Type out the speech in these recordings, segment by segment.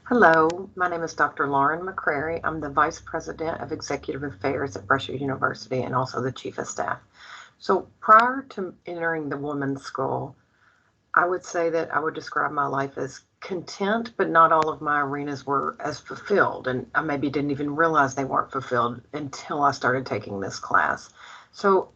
Hello, my name is Dr. Lauren McCrary. I'm the Vice President of Executive Affairs at Brusher University and also the Chief of Staff. So prior to entering the women's school, I would say that I would describe my life as content, but not all of my arenas were as fulfilled. And I maybe didn't even realize they weren't fulfilled until I started taking this class. So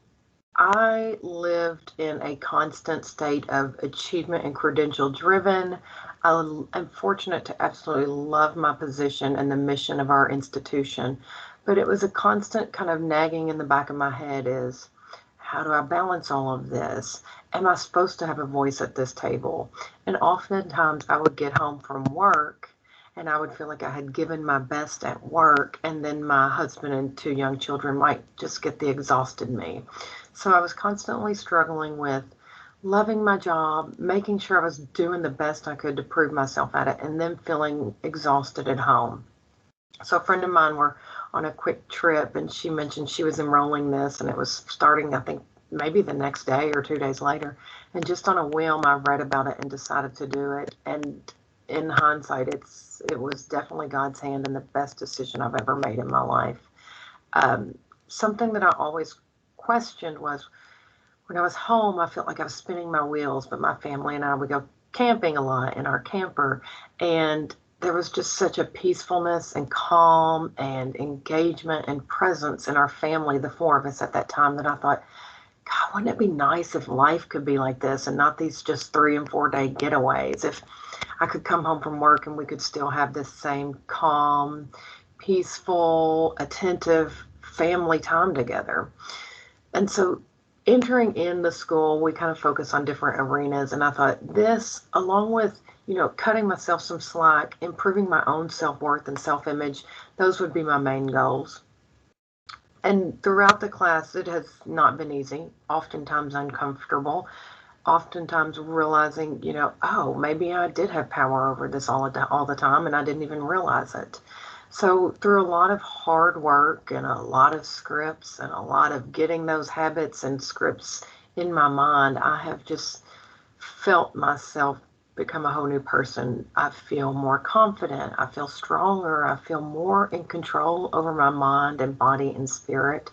I lived in a constant state of achievement and credential driven. I'm fortunate to absolutely love my position and the mission of our institution, but it was a constant kind of nagging in the back of my head is, how do I balance all of this? Am I supposed to have a voice at this table? And oftentimes I would get home from work and I would feel like I had given my best at work, and then my husband and two young children might just get the exhausted me. So I was constantly struggling with loving my job, making sure I was doing the best I could to prove myself at it, and then feeling exhausted at home. So a friend of mine were on a quick trip, and she mentioned she was enrolling this, and it was starting, I think, maybe the next day or 2 days later. And just on a whim, I read about it and decided to do it. And in hindsight, it was definitely God's hand and the best decision I've ever made in my life. Something that I always questioned was when I was home, I felt like I was spinning my wheels, but my family and I would go camping a lot in our camper. And there was just such a peacefulness and calm and engagement and presence in our family, the four of us at that time, that I thought, God, wouldn't it be nice if life could be like this and not these just 3 and 4 day getaways? If I could come home from work and we could still have this same calm, peaceful, attentive family time together. And so entering in the school, we kind of focus on different arenas. And I thought this, along with, cutting myself some slack, improving my own self-worth and self-image, those would be my main goals. And throughout the class, it has not been easy, oftentimes uncomfortable, oftentimes realizing, oh, maybe I did have power over this all the time and I didn't even realize it. So through a lot of hard work and a lot of scripts and a lot of getting those habits and scripts in my mind, I have just felt myself become a whole new person. I feel more confident. I feel stronger. I feel more in control over my mind and body and spirit.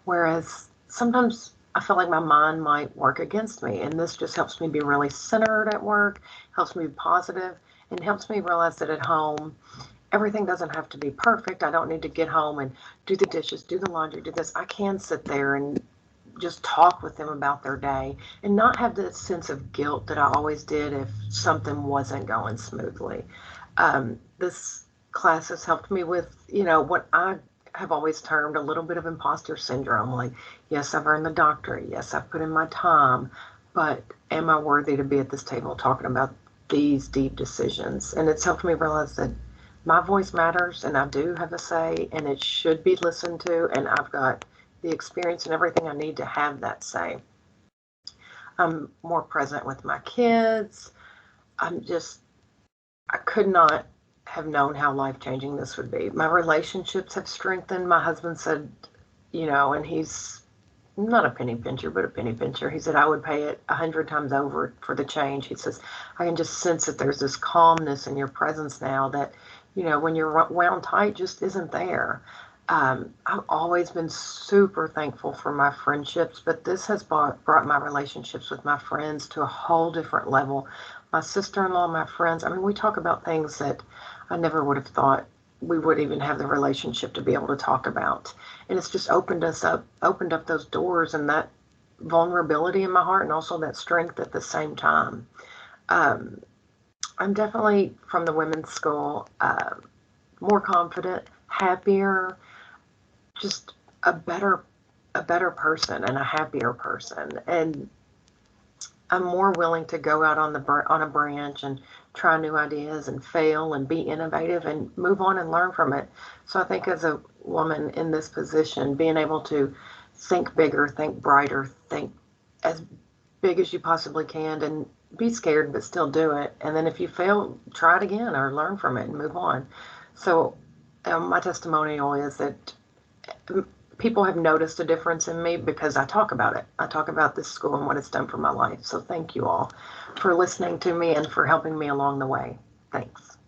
Whereas sometimes I feel like my mind might work against me. And this just helps me be really centered at work, helps me be positive, and helps me realize that at home, everything doesn't have to be perfect. I don't need to get home and do the dishes, do the laundry, do this. I can sit there and just talk with them about their day and not have the sense of guilt that I always did if something wasn't going smoothly. This class has helped me with, what I have always termed a little bit of imposter syndrome. Like, yes, I've earned the doctorate. Yes, I've put in my time, but am I worthy to be at this table talking about these deep decisions? And it's helped me realize that my voice matters and I do have a say and it should be listened to, and I've got the experience and everything I need to have that say. I'm more present with my kids. I could not have known how life changing this would be. My relationships have strengthened. My husband said, and he's not a penny pincher, but a penny pincher. He said, I would pay it 100 times over for the change. He says, I can just sense that there's this calmness in your presence now that, when you're wound tight, just isn't there. I've always been super thankful for my friendships, but this has brought my relationships with my friends to a whole different level. My sister-in-law, my friends, I mean, we talk about things that I never would have thought we would even have the relationship to be able to talk about. And it's just opened up those doors and that vulnerability in my heart and also that strength at the same time. I'm definitely from the women's school, more confident, happier, just a better person and a happier person. And I'm more willing to go out on a branch and try new ideas and fail and be innovative and move on and learn from it. So I think as a woman in this position, being able to think bigger, think brighter, think as big as you possibly can, and be scared but still do it. And then if you fail, try it again or learn from it and move on. So my testimonial is that people have noticed a difference in me because I talk about it. I talk about this school and what it's done for my life. So thank you all for listening to me and for helping me along the way. Thanks.